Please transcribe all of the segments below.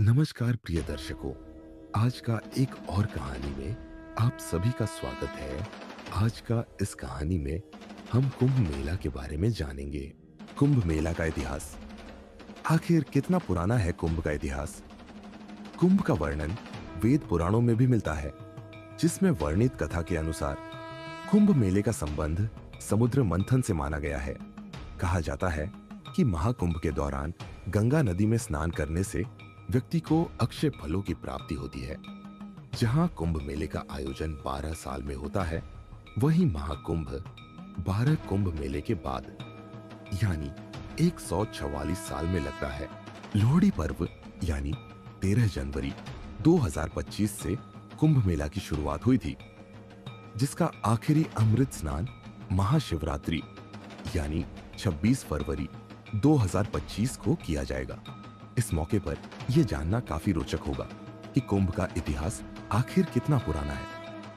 नमस्कार प्रिय दर्शकों। आज का एक और कहानी में आप सभी का स्वागत है। आज का इस कहानी में हम कुंभ मेला के बारे में जानेंगे। कुंभ मेला का इतिहास। आखिर कितना पुराना है कुंभ का इतिहास? कुंभ का वर्णन वेद पुराणों में भी मिलता है, जिसमें वर्णित कथा के अनुसार कुंभ मेले का संबंध समुद्र मंथन से माना गया है। कहा जाता है कि महाकुंभ के दौरान गंगा नदी में स्नान करने से व्यक्ति को अक्षय फलों की प्राप्ति होती है। जहां कुंभ मेले का आयोजन 12 साल में होता है, वहीं महाकुंभ 12 कुंभ मेले के बाद यानी 144 साल में लगता है। लोहड़ी पर्व यानी 13 जनवरी 2025 से कुंभ मेला की शुरुआत हुई थी, जिसका आखिरी अमृत स्नान महाशिवरात्रि यानी 26 फरवरी 2025 को किया जाएगा। इस मौके पर यह जानना काफी रोचक होगा कि कुंभ का इतिहास आखिर कितना पुराना है।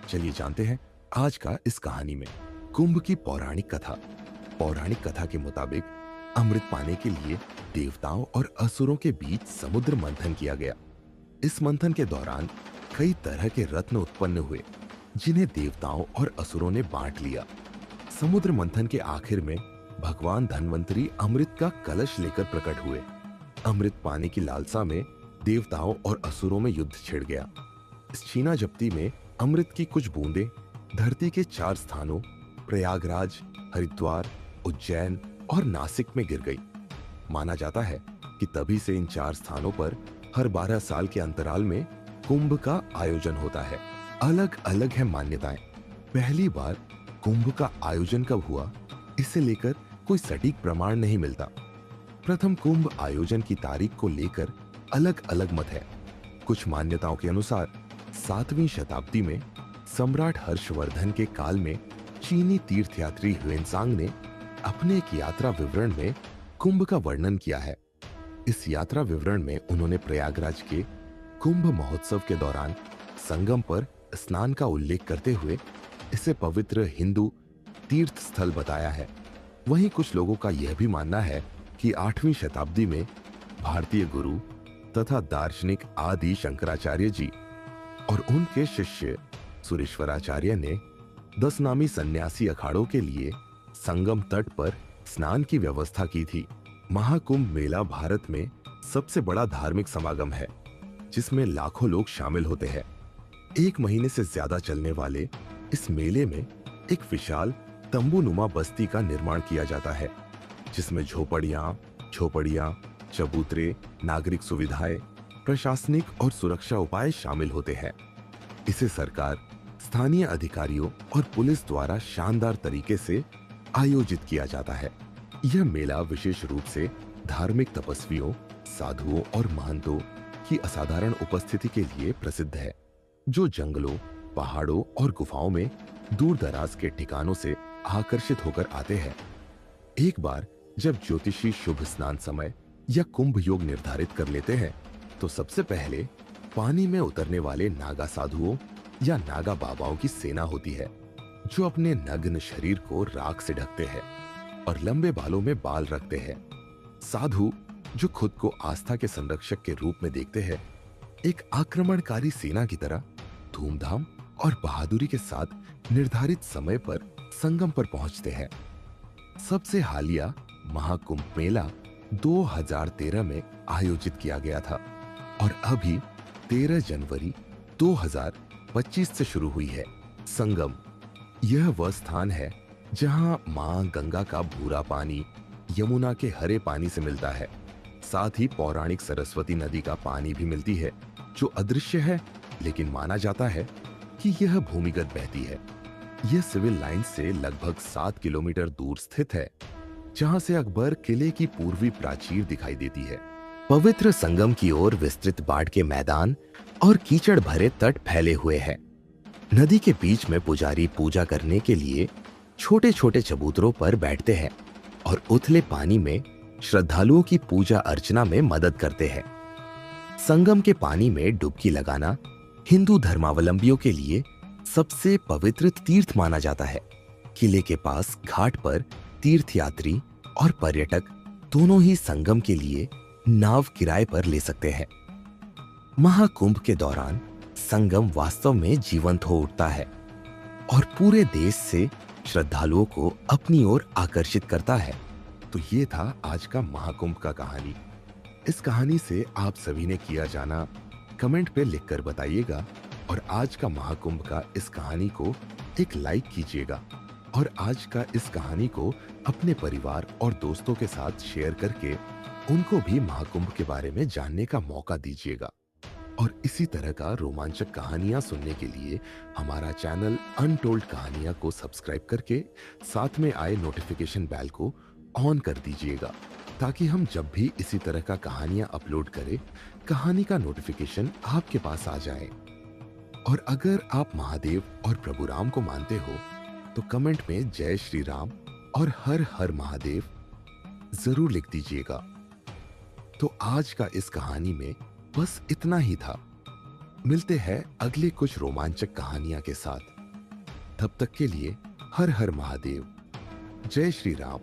चलिए जानते हैं आज का इस कहानी में। कुंभ की पौराणिक कथा। पौराणिक कथा के मुताबिक अमृत पाने के लिए देवताओं और असुरों के बीच समुद्र मंथन किया गया। इस मंथन के दौरान कई तरह के रत्न उत्पन्न हुए, जिन्हें देवताओं और असुरों ने बांट लिया। समुद्र मंथन के आखिर में भगवान धन्वंतरी अमृत का कलश लेकर प्रकट हुए। अमृत पाने की लालसा में देवताओं और असुरों में युद्ध छिड़ गया। इस छीना झपटी में अमृत की कुछ बूंदें धरती के 4 स्थानों प्रयागराज, हरिद्वार, उज्जैन और नासिक में गिर गई। माना जाता है कि तभी से इन 4 स्थानों पर हर 12 साल के अंतराल में कुंभ का आयोजन होता है। अलग अलग है मान्यताएं। पहली बार कुंभ का आयोजन कब हुआ, इसे लेकर कोई सटीक प्रमाण नहीं मिलता। प्रथम कुंभ आयोजन की तारीख को लेकर अलग अलग मत है। कुछ मान्यताओं के अनुसार 7वीं शताब्दी में सम्राट हर्षवर्धन के काल में चीनी तीर्थयात्री ह्वेनसांग ने अपने एक यात्रा विवरण में कुंभ का वर्णन किया है। इस यात्रा विवरण में उन्होंने प्रयागराज के कुंभ महोत्सव के दौरान संगम पर स्नान का उल्लेख करते हुए इसे पवित्र हिंदू तीर्थ स्थल बताया है। वहीं कुछ लोगों का यह भी मानना है कि 8वीं शताब्दी में भारतीय गुरु तथा दार्शनिक आदि शंकराचार्य जी और उनके शिष्य सुरेश्वराचार्य ने 10 नामी सन्यासी अखाड़ों के लिए संगम तट पर स्नान की व्यवस्था की थी। महाकुंभ मेला भारत में सबसे बड़ा धार्मिक समागम है, जिसमें लाखों लोग शामिल होते हैं। 1 महीने से ज्यादा चलने वाले इस मेले में एक विशाल तंबूनुमा बस्ती का निर्माण किया जाता है, जिसमें झोपड़ियां, चबूतरे, नागरिक सुविधाएं, प्रशासनिक और सुरक्षा उपाय शामिल होते हैं। इसे सरकार, स्थानीय अधिकारियों और पुलिस द्वारा शानदार तरीके से आयोजित किया जाता है। यह मेला विशेष रूप से धार्मिक तपस्वियों, साधुओं और महंतों की असाधारण उपस्थिति के लिए प्रसिद्ध है, जो जंगलों, पहाड़ों और गुफाओं में दूर दराज के ठिकानों से आकर्षित होकर आते हैं। एक बार जब ज्योतिषी शुभ स्नान समय या कुंभ योग निर्धारित कर लेते हैं, तो सबसे पहले पानी में उतरने वाले नागा साधुओं या नागा बाबाओं की सेना होती है, जो अपने नग्न शरीर को राख से ढकते हैं और लंबे बालों में बाल रखते हैं। साधु, जो खुद को आस्था के संरक्षक के रूप में देखते हैं, एक आक्रमणकारी सेना की तरह धूमधाम और बहादुरी के साथ निर्धारित समय पर संगम पर पहुंचते हैं। सबसे हालिया महाकुंभ मेला 2013 में आयोजित किया गया था और अभी 13 जनवरी 2025 से शुरू हुई है। संगम यह वह स्थान है जहां मां गंगा का भूरा पानी यमुना के हरे पानी से मिलता है। साथ ही पौराणिक सरस्वती नदी का पानी भी मिलती है, जो अदृश्य है, लेकिन माना जाता है कि यह भूमिगत बहती है। यह सिविल लाइन से लगभग 7 किलोमीटर दूर स्थित है, जहां से अकबर किले की पूर्वी प्राचीर दिखाई देती है। पवित्र संगम की ओर विस्तृत बाढ़ के मैदान और कीचड़ भरे तट फैले हुए हैं। नदी के बीच में पुजारी पूजा करने के लिए छोटे छोटे चबूतरों पर बैठते हैं और उथले पानी में श्रद्धालुओं की पूजा अर्चना में मदद करते हैं। संगम के पानी में डुबकी लगाना हिंदू धर्मावलंबियों के लिए सबसे पवित्र तीर्थ माना जाता है। किले के पास घाट पर तीर्थयात्री और पर्यटक दोनों ही संगम के लिए नाव किराए पर ले सकते हैं। महाकुंभ के दौरान संगम वास्तव में जीवंत हो उठता है और पूरे देश से श्रद्धालुओं को अपनी ओर आकर्षित करता है। तो ये था आज का महाकुंभ का कहानी। इस कहानी से आप सभी ने किया जाना कमेंट पे लिखकर बताइएगा और आज का महाकुंभ का इस कहानी को एक लाइक कीजिएगा और आज का इस कहानी को अपने परिवार और दोस्तों के साथ शेयर करके उनको भी महाकुंभ के बारे में जानने का मौका दीजिएगा। और इसी तरह का रोमांचक कहानियां सुनने के लिए हमारा चैनल अनटोल्ड कहानियां को सब्सक्राइब करके साथ में आए नोटिफिकेशन बेल को ऑन कर दीजिएगा ताकि हम जब भी इसी तरह का कहानियां अपलोड करें कहानी का नोटिफिकेशन आपके पास आ जाए। और अगर आप महादेव और प्रभु राम को मानते हो तो कमेंट में जय श्री राम और हर हर महादेव जरूर लिख दीजिएगा। तो आज का इस कहानी में बस इतना ही था। मिलते हैं अगले कुछ रोमांचक कहानियां के साथ। तब तक के लिए हर हर महादेव, जय श्री राम।